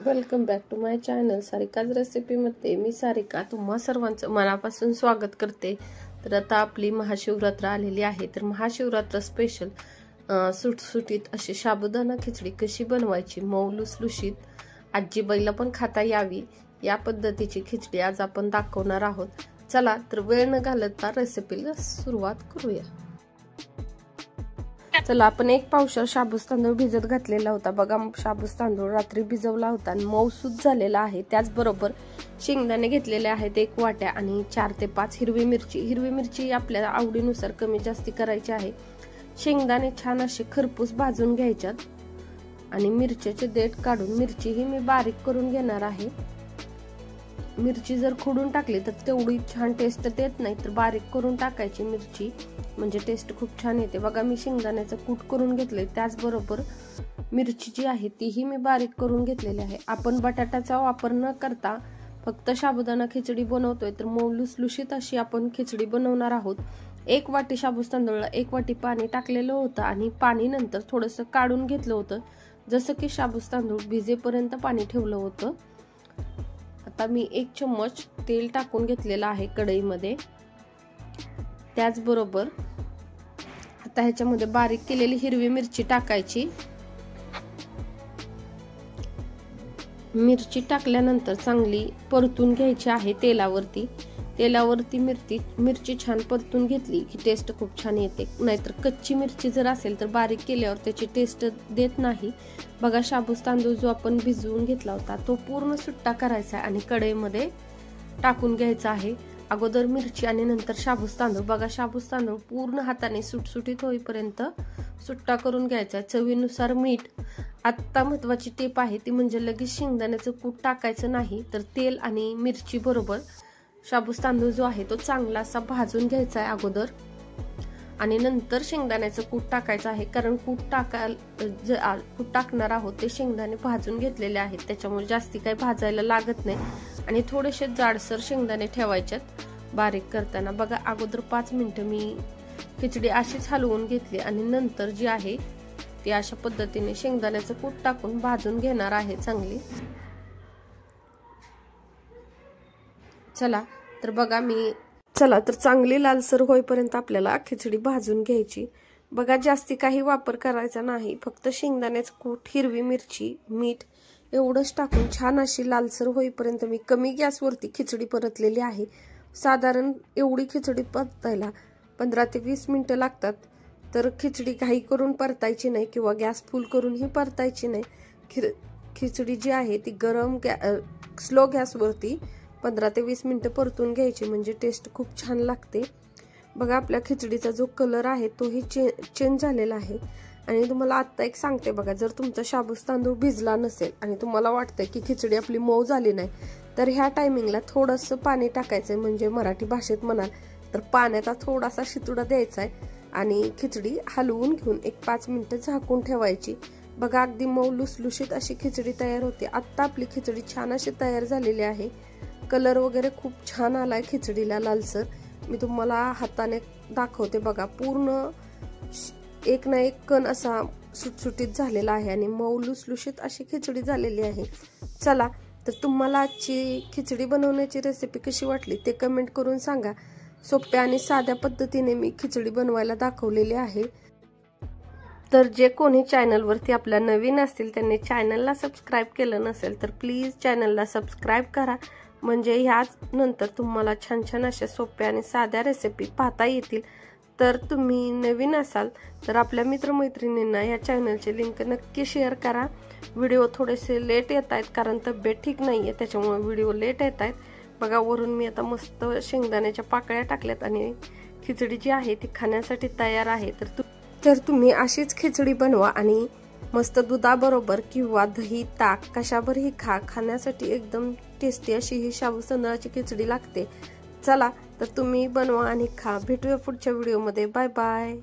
Welcome back to my channel Sarika's रेसिपीमध्ये मी सारिका तुम्हा सर्वांचं मनापासून स्वागत करते। तर आता आपली महाशिवरात्र आलेली आहे, तर महाशिवरात्र स्पेशल सुटसुटीत अशी साबुदाणा खिचडी कशी बनवायची, मऊ लुसलुशीत आजीबाईला पण खाता यावी या पद्धतीची खिचडी आज आपण दाखवणार आहोत। चला तर वेळ न घालवता रेसिपीला सुरुवात करूया। चला आपण एक पावशेर शाबूस तांदूळ भिजत घातलेला होता। बघा शाबूस तांदूळ रात्री भिजवला होता आणि मऊसूद झालेला आहे। त्याचबरोबर शेंगदाणे घेतलेले आहेत 1 वाट्या आणि 4 ते 5 हिरवी मिरची। हिरवी मिरची आपल्या आवडीनुसार कमी जास्ती करायची आहे। शेंगदाणे छान असे खरपूस भाजून घ्यायच्यात आणि मिरच्याचे देठ काढून मिरची ही मी बारीक करून घेणार आहे। मिरची जर खुडून टाकली तर तेवढी छान टेस्ट देत नाही, तर बारीक करून टाकायची मिरची म्हणजे टेस्ट खूप छान येते। बघा मी शेंगदाण्याचं कूट करून घेतले, त्याचबरोबर मिरची जी आहे तीही मी बारीक करून घेतलेली आहे। आपण बटाट्याचा वापर न करता फक्त साबुदाणा खिचडी बनवतोय, तर मऊ लुसलुशीत अशी आपण खिचडी बनवणार आहोत। 1 वाटी शाबूस तांदूळला 1 वाटी पाणी टाकलेलं होतं आणि पाणी नंतर थोडंसं काढून घेतलं होतं, जसं की शाबूस तांदूळ भिजेपर्यंत पाणी ठेवलं होतं। आता मी 1 चम्मच तेल टाकून घेतलेला आहे कढईमध्ये। त्याचबरोबर आता ह्याच्यामध्ये बारीक केलेली हिरवी मिरची टाकायची। मिरची टाकल्यानंतर चांगली परतून घ्यायची आहे तेलावरती मिरची छान परतून घेतली की टेस्ट खूप छान येते। नाहीतर कच्ची मिरची जर असेल तर बारीक केल्यावर त्याची टेस्ट देत नाही। बघा शाबूस तांदूळ जो आपण भिजवून घेतला होता तो पूर्ण सुट्टा करायचा आणि कढईमध्ये टाकून घ्यायचा आहे। अगोदर मिरची आणि नंतर शाबूस तांदूळ। बघा शाबूस तांदूळ पूर्ण हाताने सुटसुटीत होईपर्यंत सुट्टा करून घ्यायचा। चवीनुसार मीठ। आता महत्वाची टिप आहे ती म्हणजे लगेच शेंगदाण्याचं कूट टाकायचं नाही, तर तेल आणि मिरची बरोबर शाबूस तांदूळ जो आहे तो चांगला असा भाजून घ्यायचा आहे अगोदर आणि नंतर शेंगदाण्याचं कूट टाकायचं आहे। कारण कूट टाकणार आहोत ते शेंगदाणे भाजून घेतलेले आहेत, त्याच्यामुळे जास्ती काही भाजायला लागत नाही आणि थोडेसे जाडसर शेंगदाणे ठेवायच्यात बारीक करताना। बघा अगोदर 5 मिनिटं मी खिचडी अशीच हलवून घेतली आणि नंतर जी आहे ती अशा पद्धतीने शेंगदाण्याचं कूट टाकून भाजून घेणार आहे चांगली। चला तर चांगली लालसर होईपर्यंत आपल्याला खिचडी भाजून घ्यायची। बघा जास्ती काही वापर करायचा नाही, फक्त शेंगदाण्याचं कूट, हिरवी मिरची, मीठ एवढंच टाकून छान अशी लालसर होईपर्यंत मी कमी गॅसवरती खिचडी परतलेली आहे। साधारण एवढी खिचडी परतायला 15 ते 20 मिनिटं लागतात, तर खिचडी घाई करून परतायची नाही किंवा गॅस फुल करूनही परतायची नाही। खिचडी जी आहे ती स्लो गॅसवरती 15 ते 20 मिनिटं परतून घ्यायची म्हणजे टेस्ट खूप छान लागते। बघा आपल्या खिचडीचा जो कलर आहे तोही चेंज झालेला आहे। आणि तुम्हाला आता एक सांगते बघा, जर तुमचा शाबूस तांदूळ भिजला नसेल आणि तुम्हाला वाटतंय की खिचडी आपली मऊ झाली नाही, तर ह्या टायमिंगला थोडंसं पाणी टाकायचंय, म्हणजे मराठी भाषेत म्हणाल तर पाण्याचा थोडासा शितुडा द्यायचा आहे आणि खिचडी हलवून घेऊन 5 मिनिटं झाकून ठेवायची। बघा अगदी मऊ लुसलुशीत अशी खिचडी तयार होते। आता आपली खिचडी छान अशी तयार झालेली आहे। कलर वगैरे खूप छान आलाय खिचडीला लालसर। मी तुम्हाला हाताने दाखवते बघा, पूर्ण एक ना एक कण असा सुटसुटीत झालेला आहे आणि मऊ लुसलुशीत अशी खिचडी झालेली आहे। चला तर तुम्हाला आजची खिचडी बनवण्याची रेसिपी कशी वाटली ते कमेंट करून सांगा। सोप्या आणि साध्या पद्धतीने मी खिचडी बनवायला दाखवलेली आहे। तर जे कोणी चॅनलवरती आपल्या नवीन असतील त्यांनी चॅनलला सबस्क्राईब केलं नसेल तर प्लीज चॅनलला सबस्क्राईब करा, म्हणजे ह्याच नंतर तुम्हाला छान छान अशा सोप्या आणि साध्या रेसिपी पाहता येतील। तर तुम्ही नवीन असाल तर आपल्या मित्रमैत्रिणींना या चॅनलचे लिंक नक्की शेअर करा। व्हिडिओ थोडेसे लेट येत आहेत कारण तब्येत ठीक नाहीये, त्याच्यामुळे व्हिडिओ लेट येत आहेत। बघा वरून मी आता मस्त शेंगदाण्याच्या पाकळ्या टाकल्यात आणि खिचडी जी आहे ती खाण्यासाठी तयार आहे। तर तुम्ही अशीच खिचडी बनवा आणि मस्त दुधाबरोबर किंवा दही, ताक कशावरही खाण्यासाठी एकदम टेस्टी अशी ही शाबूस तांदळाची खिचडी लागते। चला तर तुम्ही बनवा आणि खा। भेटूया पुढच्या व्हिडिओमध्ये। Bye bye.